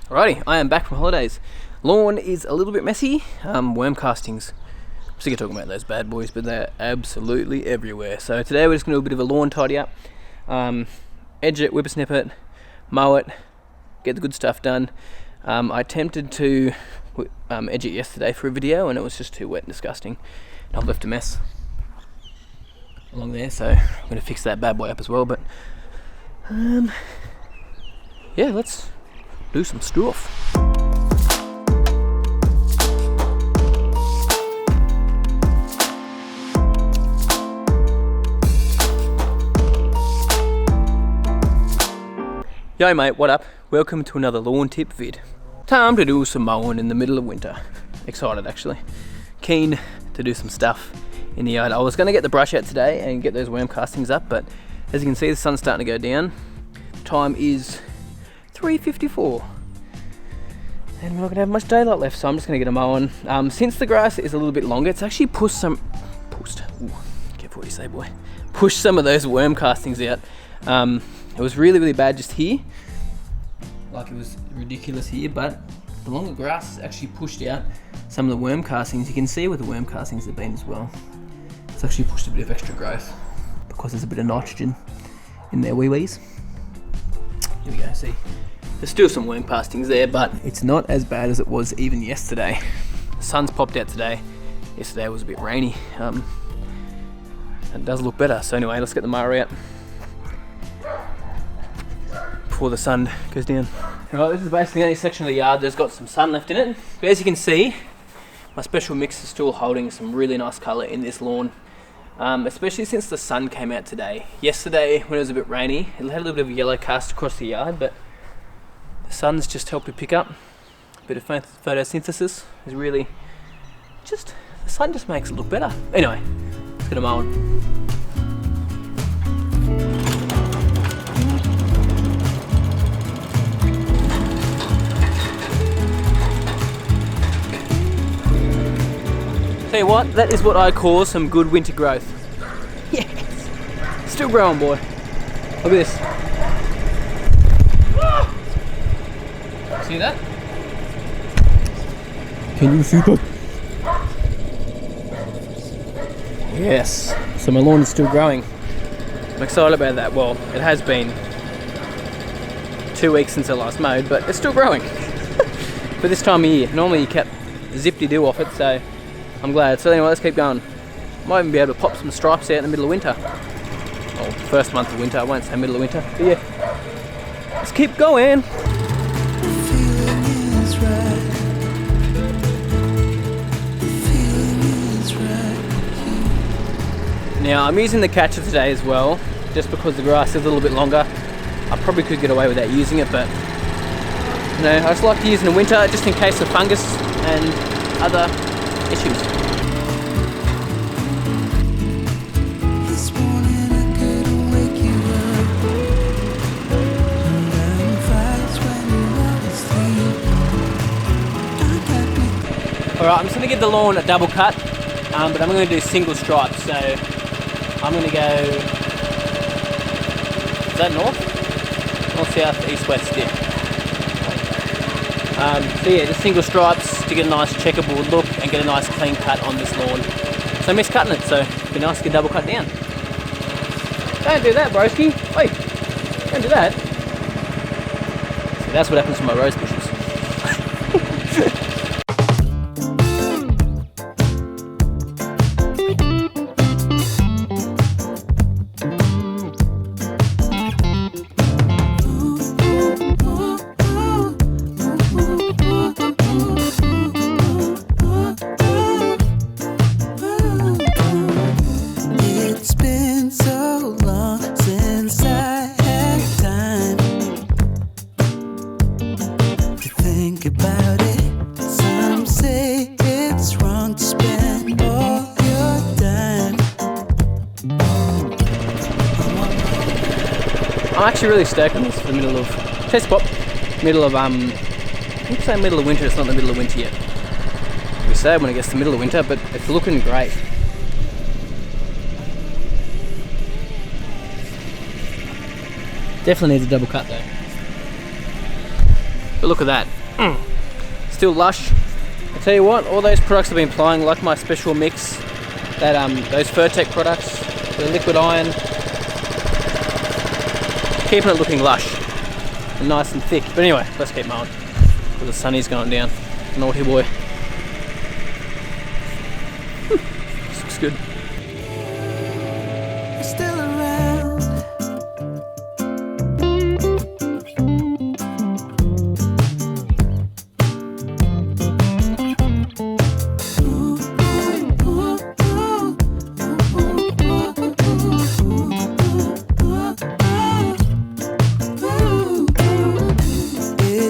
Alrighty, I am back from holidays. Lawn is a little bit messy. Worm castings. I'm sick of talking about those bad boys, but they're absolutely everywhere. So today we're just going to do a bit of a lawn tidy up. Edge it, whippersnip it, mow it, get the good stuff done. I attempted to edge it yesterday for a video and it was just too wet and disgusting. I've left a mess along there, so I'm going to fix that bad boy up as well. But yeah, let's do some stuff. Yo mate, what up? Welcome to another lawn tip vid. Time to do some mowing in the middle of winter. Excited actually. Keen to do some stuff in the yard. I was going to get the brush out today and get those worm castings up, but as you can see the sun's starting to go down. Time is 3:54 and we're not going to have much daylight left, so I'm just going to get a mowing. Since the grass is a little bit longer, it's actually pushed some of those worm castings out. It was really bad just here, like it was ridiculous here, but the longer grass has actually pushed out some of the worm castings. You can see where the worm castings have been as well. It's actually pushed a bit of extra growth because there's a bit of nitrogen in their wee-wees. Here we go, see. There's still some worm castings there, but it's not as bad as it was even yesterday. The sun's popped out today. Yesterday was a bit rainy. It does look better. So anyway, let's get the mower out before the sun goes down. Alright, this is basically the only section of the yard that's got some sun left in it. But as you can see, my special mix is still holding some really nice colour in this lawn. Especially since the sun came out today. Yesterday, when it was a bit rainy, it had a little bit of a yellow cast across the yard, but the sun's just helped it pick up. A bit of photosynthesis is really just, the sun just makes it look better. Anyway, let's get a mowing. Tell you what, that is what I call some good winter growth. Yes! Still growing, boy. Look at this. See that? Can you see that? Yes. So my lawn is still growing. I'm excited about that. Well, it has been 2 weeks since I last mowed, but it's still growing. For this time of year. Normally you kept zip-de-doo off it, so I'm glad. So anyway, let's keep going. Might even be able to pop some stripes out in the middle of winter. Well, first month of winter, I won't say middle of winter. But yeah, let's keep going. Now I'm using the catcher today as well, just because the grass is a little bit longer. I probably could get away without using it, but you know, I just like to use it in the winter just in case of fungus and other issues. Alright, I'm just going to give the lawn a double cut, but I'm going to do single stripes, so I'm going to go, is that north? North, south, east, west, yeah. So yeah, just single stripes to get a nice checkerboard look and get a nice clean cut on this lawn. So I missed cutting it, so it'd be nice to get double cut down. Don't do that, broski. Wait, don't do that. So that's what happens to my rose bushes. I'm actually really stoked on this for the middle of test pop. Middle of I keep saying middle of winter, it's not the middle of winter yet. It'll be sad when it gets to the middle of winter, but it's looking great. Definitely needs a double cut though. But look at that. Still lush. I tell you what, all those products I've been applying, like my special mix, that those Fertec products, the liquid iron, keeping it looking lush and nice and thick. But anyway, let's keep mowing because the sun is going down. Naughty boy. This looks good. Still around.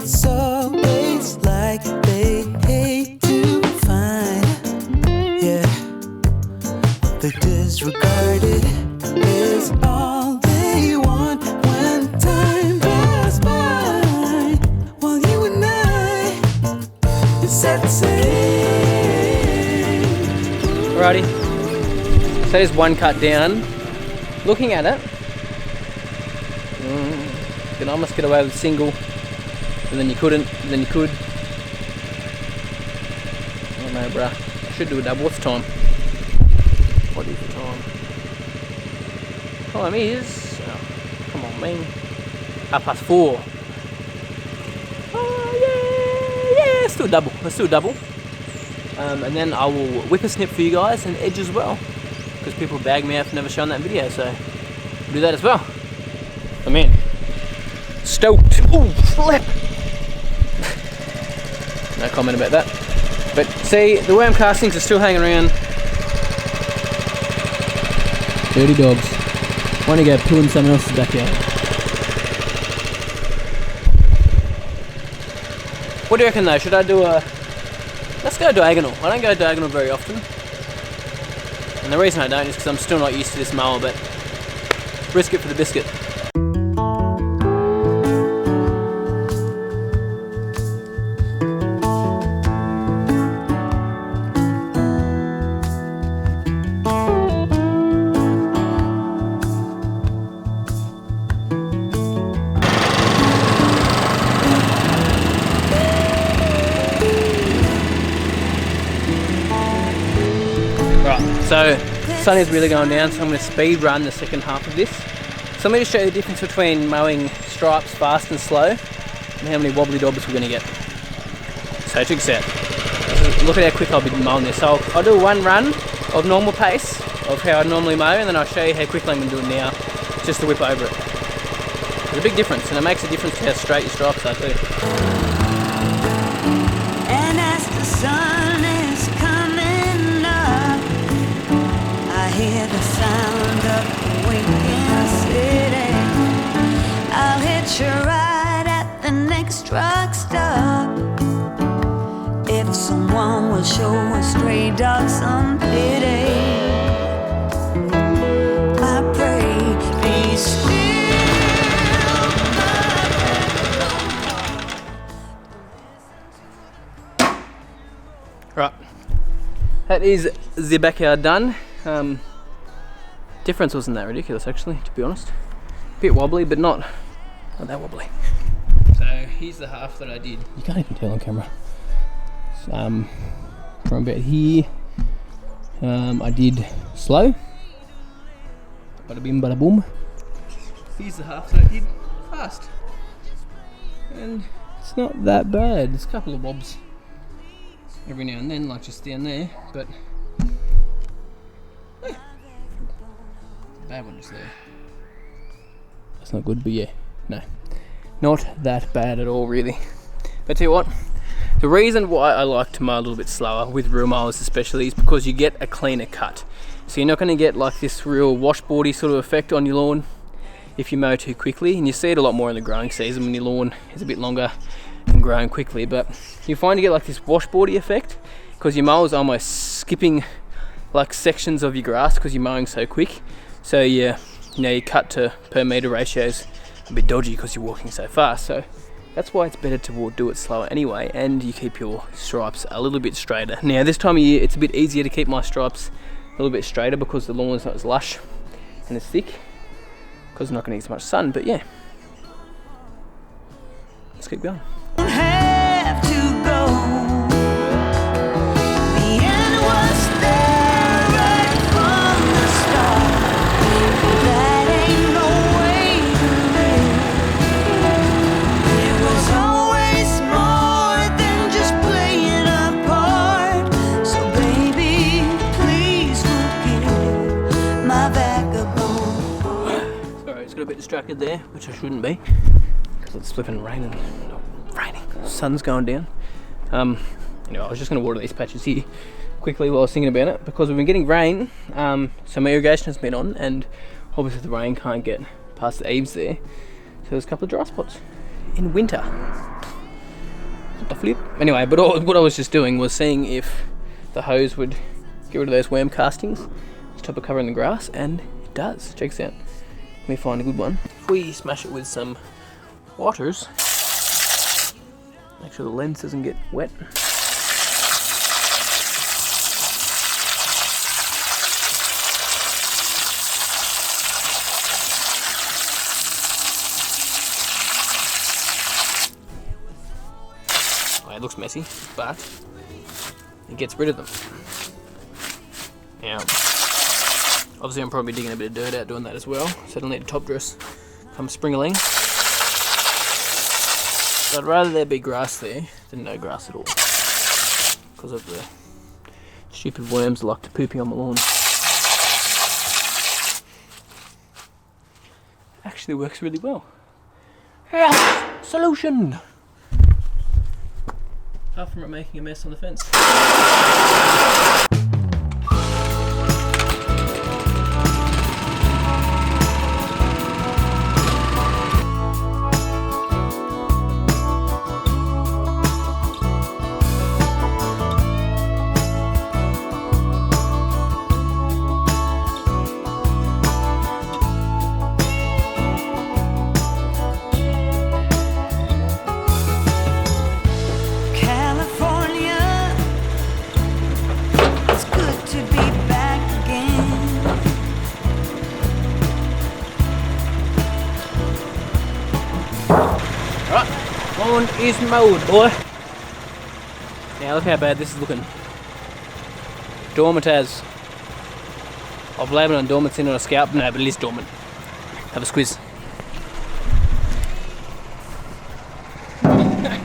It's always like they hate to find, yeah, they disregarded is all they want when time goes by. While you and I set sail. Alrighty, so there's one cut down. Looking at it, you can almost get away with a single, and then you couldn't, and then you could. I don't know, bruh. I should do a double. What's the time? What is the time? Time is, oh, come on, man, 4:30. Oh yeah, let's do a double. Let's do a double. And then I will whip a snip for you guys and edge as well, because people bag me out for never showing that video, so we'll do that as well. I'm in. Stoked. Ooh, flip. No comment about that. But see, the worm castings are still hanging around. Dirty dogs. Want to go poo in someone else's backyard. What do you reckon though? Should I do a... Let's go diagonal. I don't go diagonal very often. And the reason I don't is because I'm still not used to this mower, but risk it for the biscuit. So, sun is really going down, so I'm going to speed run the second half of this. So I'm going to show you the difference between mowing stripes fast and slow, and how many wobbly dobbers we're going to get. So check this out. Look at how quick I'll be mowing this. So I'll do one run of normal pace, of how I normally mow, and then I'll show you how quickly I'm going to do it now, just to whip over it. There's a big difference, and it makes a difference to how straight your stripes are too. And as the sun is coming up, I hear the sound of the waking city. I'll hitch a ride at the next truck stop. If someone will show a stray dog some pity, I pray, be still. Right, that is the backyard done. Difference wasn't that ridiculous actually, to be honest. A bit wobbly, but not that wobbly. So here's the half that I did. You can't even tell on camera. From about here, I did slow. Bada bim, bada boom. Here's the half that I did fast. And it's not that bad. There's a couple of wobs every now and then, like just down there, but bad one just there. That's not good, but yeah, no, not that bad at all really. But tell you what, the reason why I like to mow a little bit slower with real mowers especially is because you get a cleaner cut. So you're not going to get like this real washboardy sort of effect on your lawn if you mow too quickly, and you see it a lot more in the growing season when your lawn is a bit longer and growing quickly. But you find you get like this washboardy effect because your mower's almost skipping like sections of your grass because you're mowing so quick. So yeah, you know, your cut to per meter ratios a bit dodgy because you're walking so fast. So that's why it's better to do it slower anyway, and you keep your stripes a little bit straighter. Now this time of year it's a bit easier to keep my stripes a little bit straighter because the lawn is not as lush and as thick because I'm not going to get as much sun. But yeah, let's keep going. distracted there, which I shouldn't be, because it's flipping raining. Sun's going down. Anyway, I was just going to water these patches here quickly while I was thinking about it, because we've been getting rain. So my irrigation has been on, and obviously the rain can't get past the eaves there, so there's a couple of dry spots in winter. What the flip? Anyway, but what I was just doing was seeing if the hose would get rid of those worm castings, stop it covering the grass, and it does. Check this out. Let me find a good one. If we smash it with some waters, make sure the lens doesn't get wet. Oh, it looks messy, but it gets rid of them. Now, obviously I'm probably digging a bit of dirt out doing that as well, so it'll need a top dress come springaling. But I'd rather there be grass there than no grass at all, because of the stupid worms that like to poopy on the lawn. Actually works really well. Yeah, solution! Apart from it making a mess on the fence. Lawn is mowed, boy. Now look how bad this is looking. Dormant as. I've labelled on dormant, seen on a scalp. No, but it is dormant. Have a squiz.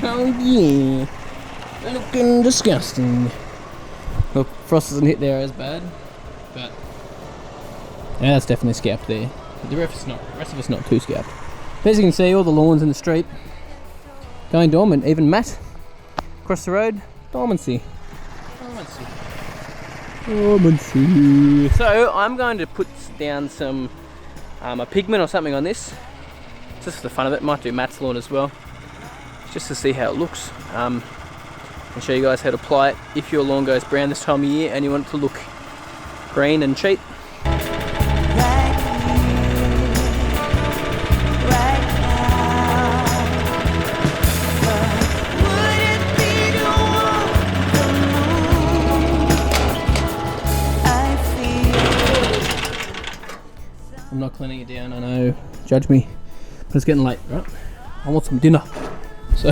Oh yeah. They're looking disgusting. Look, frost hasn't hit there as bad, but yeah, that's definitely scalped there. But the rest of it's not too scalped. But as you can see, all the lawns in the street going dormant. Even Matt across the road, dormancy. So I'm going to put down some a pigment or something on this, just for the fun of it. Might do Matt's lawn as well, just to see how it looks, and show you guys how to apply it if your lawn goes brown this time of year and you want it to look green and cheap. I'm not cleaning it down, I know, judge me, but it's getting late, right? I want some dinner. So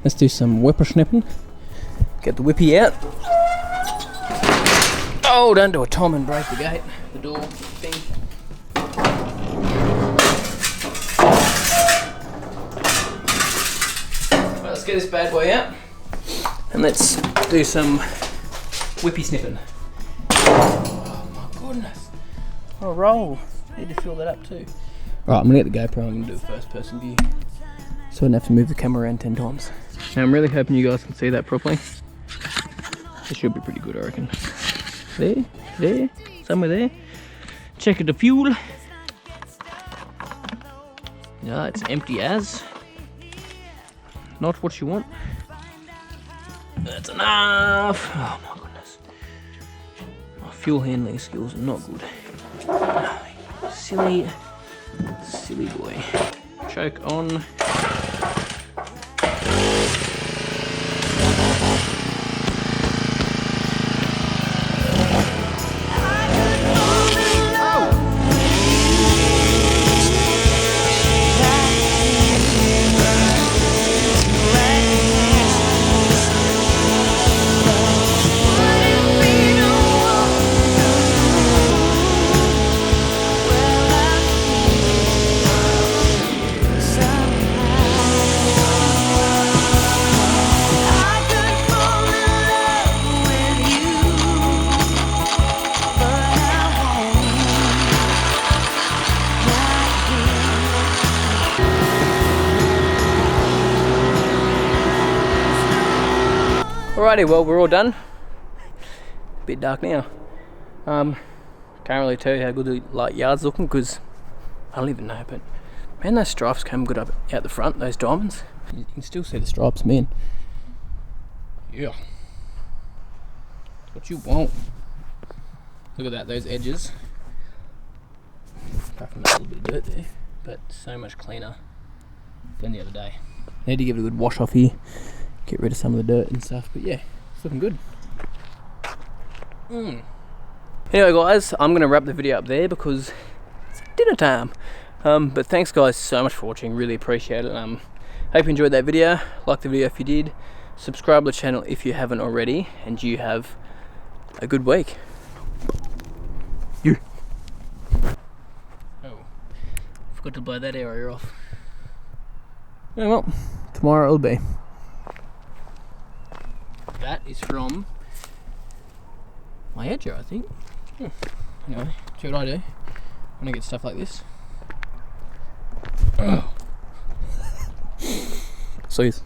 let's do some whippersnipping. Get the whippy out. Oh, don't do a Tom and break the gate, the door thing. Right, let's get this bad boy out and let's do some whippy snipping. Oh my goodness. What a roll. Need to fill that up too. Right, I'm gonna get the GoPro, I'm gonna do a first person view, so I don't have to move the camera around 10 times. Now I'm really hoping you guys can see that properly. It should be pretty good, I reckon. There, somewhere there. Check the fuel. No, it's empty as. Not what you want. That's enough. Oh my goodness. My fuel handling skills are not good. Silly boy. Choke on. Alrighty, well, we're all done. Bit dark now. Can't really tell you how good the yard's looking because I don't even know, but man, those stripes came good up out the front, those diamonds. You can still see the stripes, man. Yeah. That's what you want. Look at that, those edges. Apart from that little bit of dirt there, but so much cleaner than the other day. Need to give it a good wash off here, get rid of some of the dirt and stuff, but yeah, it's looking good. Anyway guys, I'm going to wrap the video up there because it's dinner time. But thanks guys so much for watching, really appreciate it. Hope you enjoyed that video. Like the video if you did, subscribe to the channel if you haven't already, and you have a good week. Oh, forgot to blow that area off. Yeah, well, tomorrow it'll be. That is from my edger, I think. Anyway, see what I do when I get stuff like this. Oh. Please.